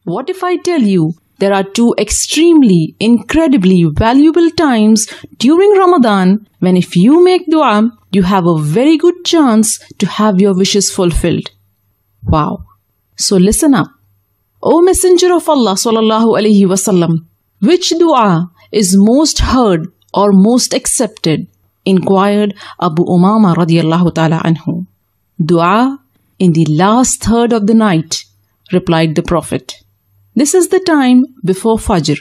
What if I tell you there are two extremely, incredibly valuable times during Ramadan when if you make dua, you have a very good chance to have your wishes fulfilled. Wow. So listen up. O Messenger of Allah sallallahu alaihi wasallam, which dua is most heard or most accepted? Inquired Abu Umama radiallahu ta'ala anhu. Dua in the last third of the night, replied the Prophet. This is the time before Fajr.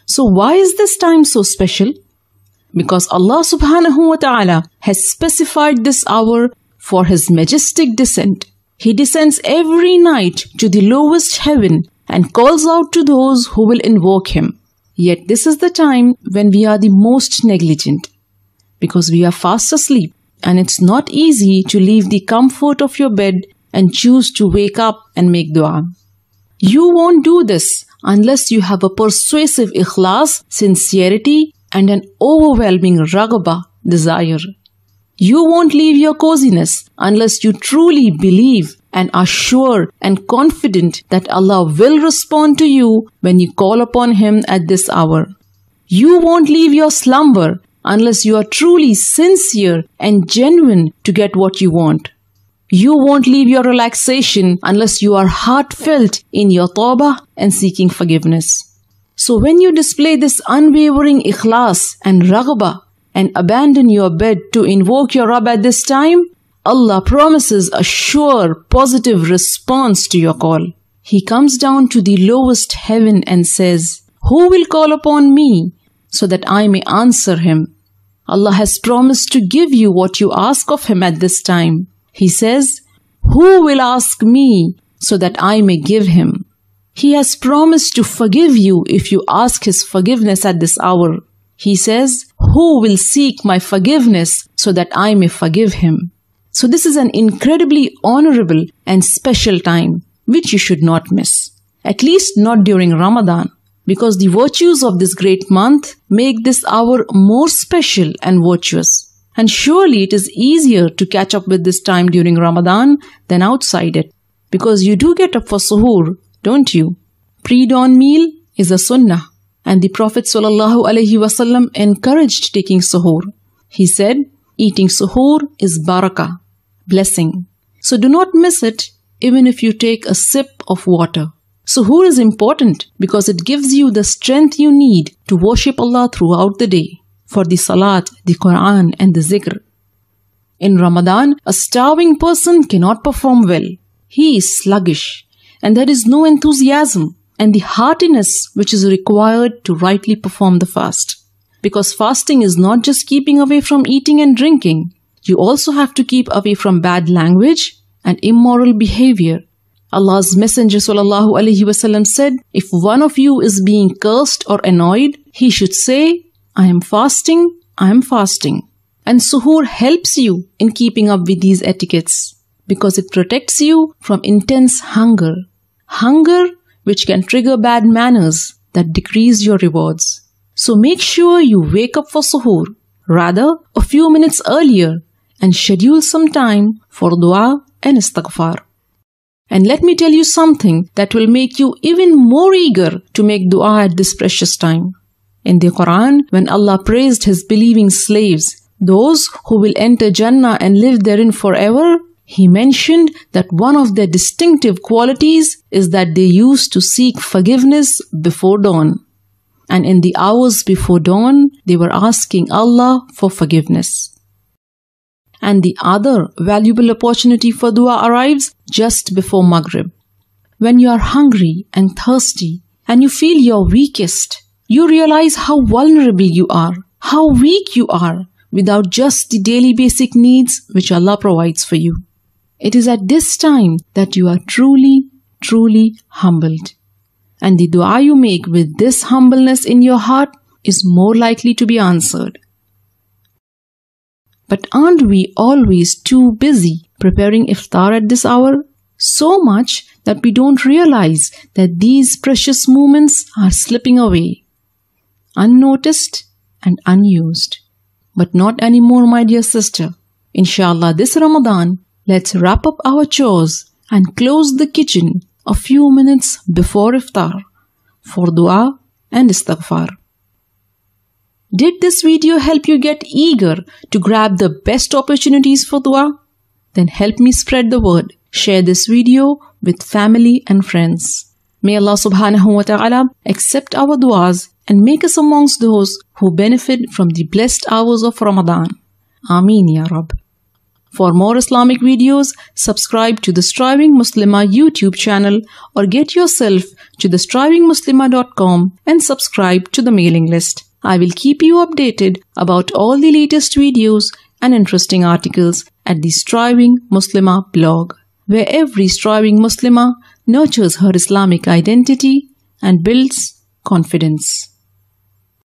So why is this time so special? Because Allah subhanahu wa ta'ala has specified this hour for His majestic descent. He descends every night to the lowest heaven and calls out to those who will invoke Him. Yet this is the time when we are the most negligent, because we are fast asleep and it's not easy to leave the comfort of your bed and choose to wake up and make dua. You won't do this unless you have a persuasive ikhlas, sincerity and an overwhelming raghba, desire. You won't leave your coziness unless you truly believe and are sure and confident that Allah will respond to you when you call upon Him at this hour. You won't leave your slumber unless you are truly sincere and genuine to get what you want. You won't leave your relaxation unless you are heartfelt in your tawbah and seeking forgiveness. So when you display this unwavering ikhlas and raghbah and abandon your bed to invoke your Rabb at this time, Allah promises a sure, positive response to your call. He comes down to the lowest heaven and says, "Who will call upon me so that I may answer him?" Allah has promised to give you what you ask of Him at this time. He says, "Who will ask me so that I may give him?" He has promised to forgive you if you ask His forgiveness at this hour. He says, "Who will seek my forgiveness so that I may forgive him?" So this is an incredibly honorable and special time which you should not miss. At least not during Ramadan, because the virtues of this great month make this hour more special and virtuous. And surely it is easier to catch up with this time during Ramadan than outside it, because you do get up for suhoor, don't you? Pre-dawn meal is a sunnah, and the Prophet ﷺ encouraged taking suhoor. He said, eating suhoor is barakah, blessing. So do not miss it even if you take a sip of water. Suhoor is important because it gives you the strength you need to worship Allah throughout the day, for the salat, the Quran and the zikr. In Ramadan, a starving person cannot perform well. He is sluggish and there is no enthusiasm and the heartiness which is required to rightly perform the fast. Because fasting is not just keeping away from eating and drinking. You also have to keep away from bad language and immoral behavior. Allah's Messenger ﷺ said, if one of you is being cursed or annoyed, he should say, "I am fasting, I am fasting." And suhoor helps you in keeping up with these etiquettes because it protects you from intense hunger. Hunger which can trigger bad manners that decrease your rewards. So make sure you wake up for suhoor, rather a few minutes earlier, and schedule some time for dua and istighfar. And let me tell you something that will make you even more eager to make dua at this precious time. In the Quran, when Allah praised His believing slaves, those who will enter Jannah and live therein forever, He mentioned that one of their distinctive qualities is that they used to seek forgiveness before dawn. And in the hours before dawn, they were asking Allah for forgiveness. And the other valuable opportunity for dua arrives just before Maghrib. When you are hungry and thirsty and you feel your weakest, you realize how vulnerable you are, how weak you are without just the daily basic needs which Allah provides for you. It is at this time that you are truly, truly humbled. And the dua you make with this humbleness in your heart is more likely to be answered. But aren't we always too busy preparing iftar at this hour? So much that we don't realize that these precious moments are slipping away, unnoticed and unused. But not anymore, my dear sister. Inshallah, this Ramadan, let's wrap up our chores and close the kitchen a few minutes before iftar for dua and istighfar. Did this video help you get eager to grab the best opportunities for dua? Then help me spread the word. Share this video with family and friends. May Allah subhanahu wa ta'ala accept our duas and make us amongst those who benefit from the blessed hours of Ramadan. Ameen Ya Rab. For more Islamic videos, subscribe to the Striving Muslimah YouTube channel or get yourself to thestrivingmuslimah.com and subscribe to the mailing list. I will keep you updated about all the latest videos and interesting articles at the Striving Muslimah blog, where every striving Muslimah nurtures her Islamic identity and builds confidence.